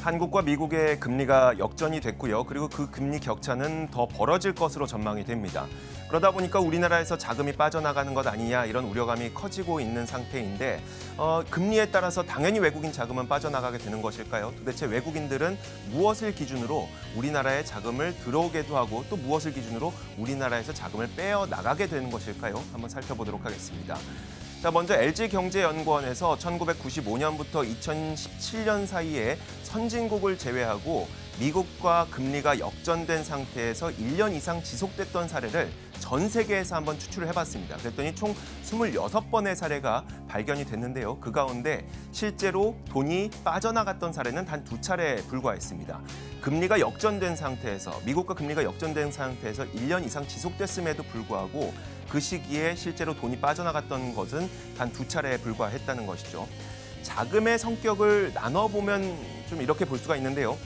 한국과 미국의 금리가 역전이 됐고요. 그리고 그 금리 격차는 더 벌어질 것으로 전망이 됩니다. 그러다 보니까 우리나라에서 자금이 빠져나가는 것 아니냐 이런 우려감이 커지고 있는 상태인데 금리에 따라서 당연히 외국인 자금은 빠져나가게 되는 것일까요? 도대체 외국인들은 무엇을 기준으로 우리나라에 자금을 들어오게도 하고 또 무엇을 기준으로 우리나라에서 자금을 빼어나가게 되는 것일까요? 한번 살펴보도록 하겠습니다. 자, 먼저 LG경제연구원에서 1995년부터 2017년 사이에 선진국을 제외하고 미국과 금리가 역전된 상태에서 1년 이상 지속됐던 사례를 전 세계에서 한번 추출을 해봤습니다. 그랬더니 총 26번의 사례가 발견이 됐는데요. 그 가운데 실제로 돈이 빠져나갔던 사례는 단 2차례에 불과했습니다. 금리가 역전된 상태에서 미국과 금리가 역전된 상태에서 1년 이상 지속됐음에도 불구하고 그 시기에 실제로 돈이 빠져나갔던 것은 단 2차례에 불과했다는 것이죠. 자금의 성격을 나눠보면 좀 이렇게 볼 수가 있는데요.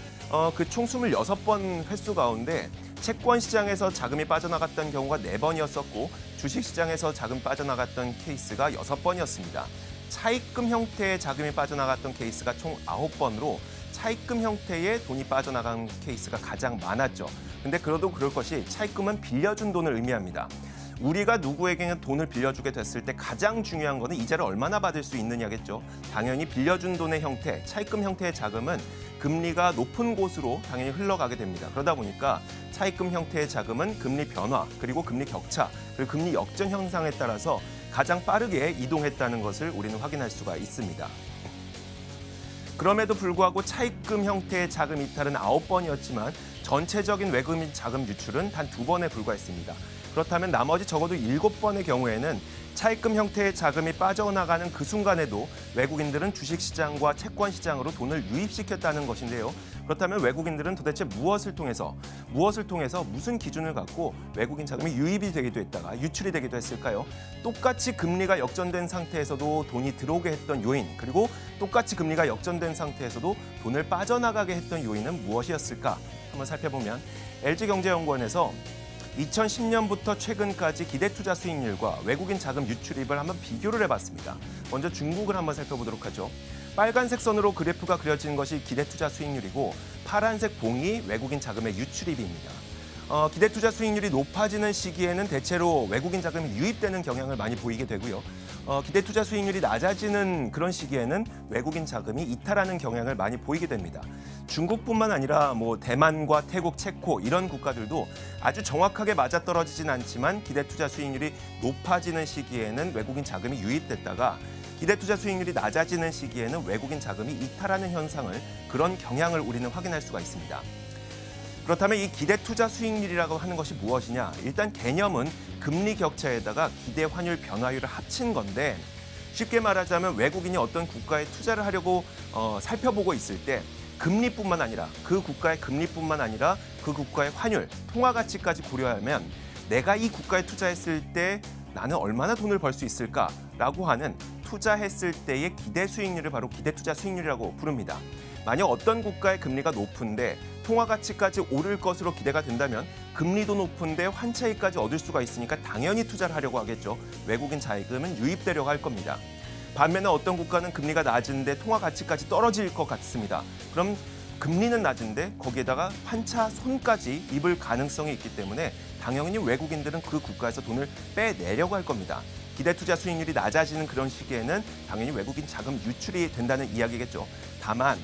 그 총 26번 횟수 가운데 채권 시장에서 자금이 빠져나갔던 경우가 4번이었었고 주식 시장에서 자금이 빠져나갔던 케이스가 6번이었습니다. 차입금 형태의 자금이 빠져나갔던 케이스가 총 9번으로 차입금 형태의 돈이 빠져나간 케이스가 가장 많았죠. 근데 그래도 그럴 것이 차입금은 빌려준 돈을 의미합니다. 우리가 누구에게는 돈을 빌려주게 됐을 때 가장 중요한 거는 이자를 얼마나 받을 수 있느냐겠죠. 당연히 빌려준 돈의 형태, 차입금 형태의 자금은 금리가 높은 곳으로 당연히 흘러가게 됩니다. 그러다 보니까 차입금 형태의 자금은 금리 변화, 그리고 금리 격차, 그리고 금리 역전 현상에 따라서 가장 빠르게 이동했다는 것을 우리는 확인할 수가 있습니다. 그럼에도 불구하고 차입금 형태의 자금 이탈은 9번이었지만 전체적인 외국인 자금 유출은 단 2번에 불과했습니다. 그렇다면 나머지 적어도 7번의 경우에는 차입금 형태의 자금이 빠져나가는 그 순간에도 외국인들은 주식시장과 채권시장으로 돈을 유입시켰다는 것인데요. 그렇다면 외국인들은 도대체 무엇을 통해서 무슨 기준을 갖고 외국인 자금이 유입이 되기도 했다가 유출이 되기도 했을까요? 똑같이 금리가 역전된 상태에서도 돈이 들어오게 했던 요인, 그리고 똑같이 금리가 역전된 상태에서도 돈을 빠져나가게 했던 요인은 무엇이었을까? 한번 살펴보면 LG경제연구원에서 2010년부터 최근까지 기대투자 수익률과 외국인 자금 유출입을 한번 비교를 해봤습니다. 먼저 중국을 한번 살펴보도록 하죠. 빨간색 선으로 그래프가 그려진 것이 기대투자 수익률이고 파란색 봉이 외국인 자금의 유출입입니다. 기대투자 수익률이 높아지는 시기에는 대체로 외국인 자금이 유입되는 경향을 많이 보이게 되고요. 기대투자 수익률이 낮아지는 그런 시기에는 외국인 자금이 이탈하는 경향을 많이 보이게 됩니다. 중국뿐만 아니라 대만과 태국, 체코 이런 국가들도 아주 정확하게 맞아떨어지진 않지만 기대투자 수익률이 높아지는 시기에는 외국인 자금이 유입됐다가 기대투자 수익률이 낮아지는 시기에는 외국인 자금이 이탈하는 현상을, 그런 경향을 우리는 확인할 수가 있습니다. 그렇다면 이 기대투자 수익률이라고 하는 것이 무엇이냐? 일단 개념은 금리 격차에다가 기대 환율 변화율을 합친 건데 쉽게 말하자면 외국인이 어떤 국가에 투자를 하려고 살펴보고 있을 때 금리뿐만 아니라 그 국가의 금리뿐만 아니라 그 국가의 환율, 통화 가치까지 고려하면 내가 이 국가에 투자했을 때 나는 얼마나 돈을 벌 수 있을까라고 하는 투자했을 때의 기대 수익률을 바로 기대투자 수익률이라고 부릅니다. 만약 어떤 국가의 금리가 높은데 통화 가치까지 오를 것으로 기대가 된다면 금리도 높은데 환차익까지 얻을 수가 있으니까 당연히 투자를 하려고 하겠죠. 외국인 자금은 유입되려고 할 겁니다. 반면에 어떤 국가는 금리가 낮은데 통화 가치까지 떨어질 것 같습니다. 그럼 금리는 낮은데 거기에다가 환차 손까지 입을 가능성이 있기 때문에 당연히 외국인들은 그 국가에서 돈을 빼내려고 할 겁니다. 기대투자 수익률이 낮아지는 그런 시기에는 당연히 외국인 자금 유출이 된다는 이야기겠죠. 다만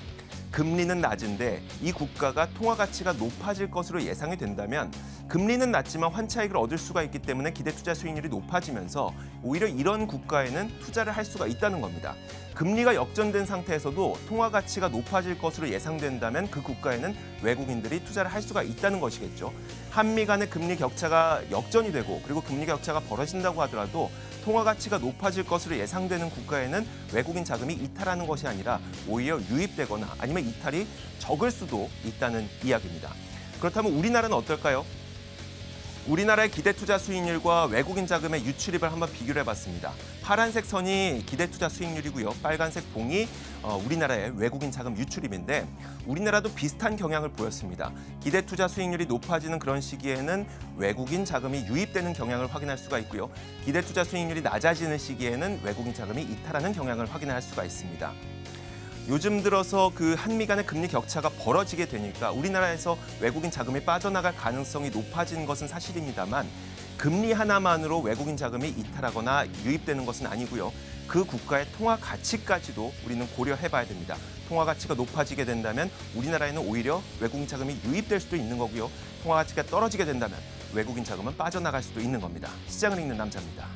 금리는 낮은데 이 국가가 통화 가치가 높아질 것으로 예상이 된다면 금리는 낮지만 환차익을 얻을 수가 있기 때문에 기대투자 수익률이 높아지면서 오히려 이런 국가에는 투자를 할 수가 있다는 겁니다. 금리가 역전된 상태에서도 통화 가치가 높아질 것으로 예상된다면 그 국가에는 외국인들이 투자를 할 수가 있다는 것이겠죠. 한미 간의 금리 격차가 역전이 되고 그리고 금리 격차가 벌어진다고 하더라도 통화 가치가 높아질 것으로 예상되는 국가에는 외국인 자금이 이탈하는 것이 아니라 오히려 유입되거나 아니면 이탈이 적을 수도 있다는 이야기입니다. 그렇다면 우리나라는 어떨까요? 우리나라의 기대투자 수익률과 외국인 자금의 유출입을 한번 비교를 해봤습니다. 파란색 선이 기대투자 수익률이고요. 빨간색 봉이 우리나라의 외국인 자금 유출입인데 우리나라도 비슷한 경향을 보였습니다. 기대투자 수익률이 높아지는 그런 시기에는 외국인 자금이 유입되는 경향을 확인할 수가 있고요. 기대투자 수익률이 낮아지는 시기에는 외국인 자금이 이탈하는 경향을 확인할 수가 있습니다. 요즘 들어서 그 한미 간의 금리 격차가 벌어지게 되니까 우리나라에서 외국인 자금이 빠져나갈 가능성이 높아진 것은 사실입니다만 금리 하나만으로 외국인 자금이 이탈하거나 유입되는 것은 아니고요. 그 국가의 통화 가치까지도 우리는 고려해봐야 됩니다. 통화 가치가 높아지게 된다면 우리나라에는 오히려 외국인 자금이 유입될 수도 있는 거고요. 통화 가치가 떨어지게 된다면 외국인 자금은 빠져나갈 수도 있는 겁니다. 시장을 읽는 남자입니다.